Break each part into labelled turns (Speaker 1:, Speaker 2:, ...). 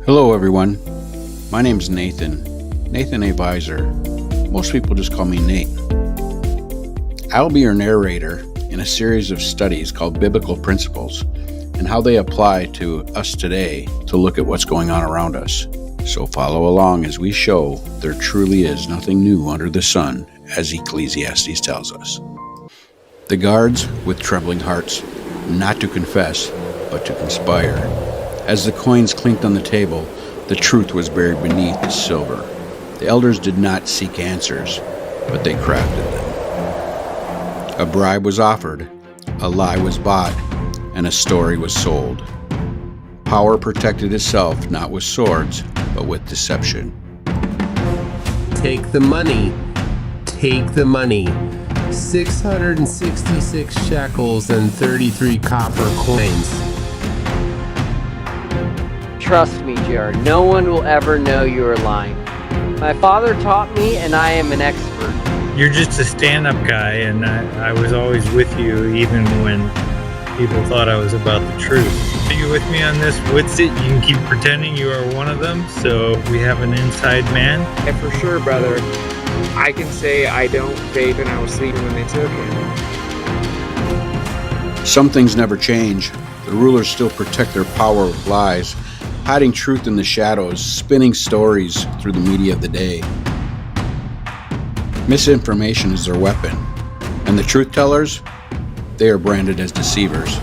Speaker 1: Hello everyone, my name's Nathan A. Visor. Most people just call me Nate. I'll be your narrator in a series of studies called Biblical Principles and how they apply to us today to look at what's going on around us. So follow along as we show there truly is nothing new under the sun, as Ecclesiastes tells us. The guards, with trembling hearts, not to confess, but to conspire. As the coins clinked on the table, the truth was buried beneath the silver. The elders did not seek answers, but they crafted them. A bribe was offered, a lie was bought, and a story was sold. Power protected itself not with swords, but with deception.
Speaker 2: Take the money. Take the money. 666 shekels and 33 copper coins.
Speaker 3: Trust me, JR, no one will ever know you are lying. My father taught me, and I am an expert.
Speaker 4: You're just a stand-up guy, and I was always with you, even when people thought I was about the truth. Are you with me on this? What's it? You can keep pretending you are one of them, so we have an inside man?
Speaker 5: And for sure, brother, I can say I don't vape and I was sleeping when they took it.
Speaker 1: Some things never change. The rulers still protect their power with lies, hiding truth in the shadows, spinning stories through the media of the day. Misinformation is their weapon, and the truth tellers, they are branded as deceivers.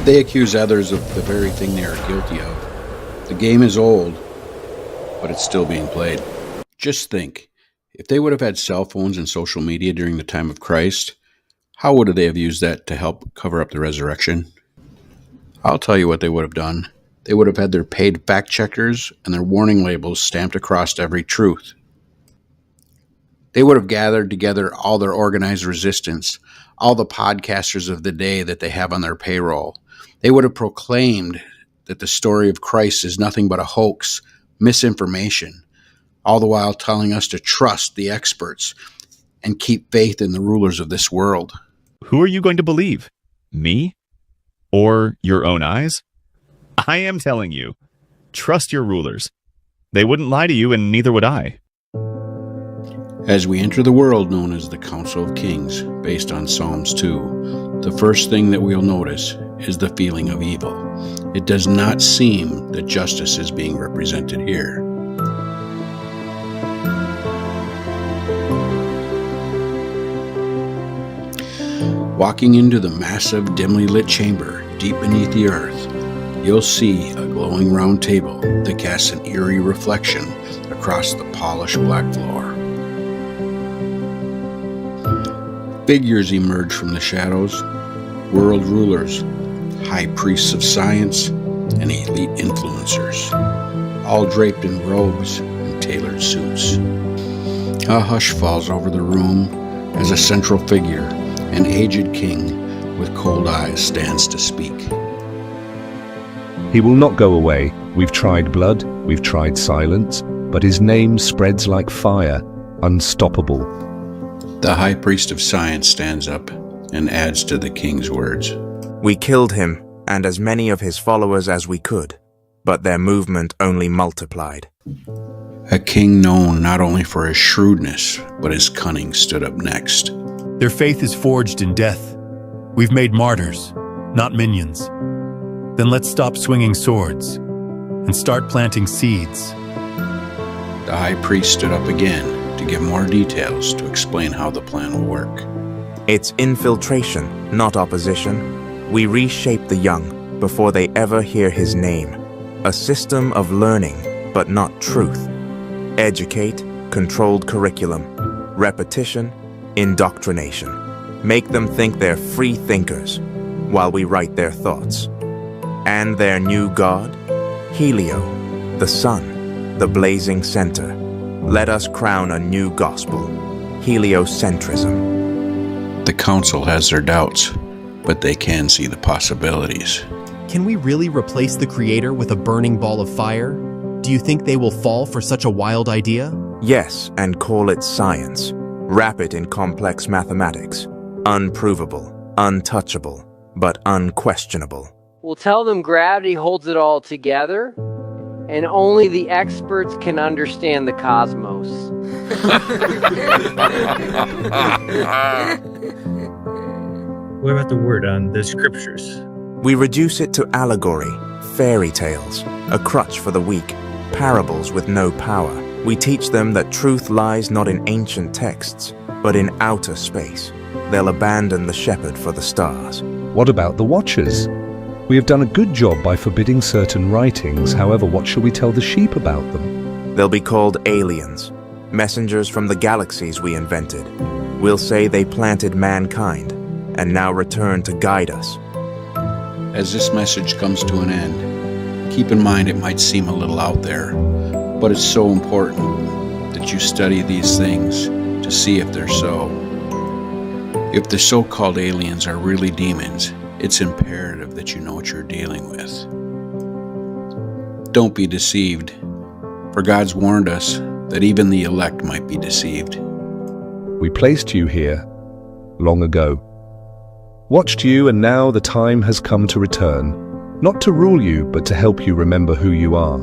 Speaker 1: They accuse others of the very thing they are guilty of. The game is old, but it's still being played. Just think, if they would have had cell phones and social media during the time of Christ, how would they have used that to help cover up the resurrection? I'll tell you what they would have done. They would have had their paid fact checkers and their warning labels stamped across every truth. They would have gathered together all their organized resistance, all the podcasters of the day that they have on their payroll. They would have proclaimed that the story of Christ is nothing but a hoax, misinformation, all the while telling us to trust the experts and keep faith in the rulers of this world.
Speaker 6: Who are you going to believe? Me? Or your own eyes? I am telling you, trust your rulers. They wouldn't lie to you, and neither would I.
Speaker 1: As we enter the world known as the Council of Kings, based on Psalms 2, the first thing that we'll notice is the feeling of evil. It does not seem that justice is being represented here. Walking into the massive, dimly lit chamber deep beneath the earth, you'll see a glowing round table that casts an eerie reflection across the polished black floor. Figures emerge from the shadows, world rulers, high priests of science, and elite influencers, all draped in robes and tailored suits. A hush falls over the room as a central figure, an aged king with cold eyes, stands to speak.
Speaker 7: He will not go away. We've tried blood, we've tried silence, but his name spreads like fire, unstoppable.
Speaker 1: The high priest of science stands up and adds to the king's words.
Speaker 8: We killed him, and as many of his followers as we could, but their movement only multiplied.
Speaker 1: A king known not only for his shrewdness, but his cunning stood up next.
Speaker 9: Their faith is forged in death. We've made martyrs, not minions. Then let's stop swinging swords and start planting seeds.
Speaker 1: The high priest stood up again to give more details to explain how the plan will work.
Speaker 8: It's infiltration, not opposition. We reshape the young before they ever hear his name. A system of learning, but not truth. Educate, controlled curriculum. Repetition, indoctrination. Make them think they're free thinkers while we write their thoughts. And their new god? Helio, the sun, the blazing center. Let us crown a new gospel, heliocentrism.
Speaker 1: The council has their doubts, but they can see the possibilities.
Speaker 10: Can we really replace the Creator with a burning ball of fire? Do you think they will fall for such a wild idea?
Speaker 8: Yes, and call it science. Wrap it in complex mathematics. Unprovable, untouchable, but unquestionable.
Speaker 3: We'll tell them gravity holds it all together, and only the experts can understand the cosmos.
Speaker 4: What about the word on the scriptures?
Speaker 8: We reduce it to allegory, fairy tales, a crutch for the weak, parables with no power. We teach them that truth lies not in ancient texts, but in outer space. They'll abandon the shepherd for the stars.
Speaker 7: What about the Watchers? We have done a good job by forbidding certain writings, however, what shall we tell the sheep about them?
Speaker 8: They'll be called aliens, messengers from the galaxies we invented. We'll say they planted mankind, and now return to guide us.
Speaker 1: As this message comes to an end, keep in mind it might seem a little out there, but it's so important that you study these things to see if they're so. If the so-called aliens are really demons, it's imperative that you know what you're dealing with. Don't be deceived, for God's warned us that even the elect might be deceived.
Speaker 7: We placed you here long ago, watched you, and now the time has come to return, not to rule you, but to help you remember who you are.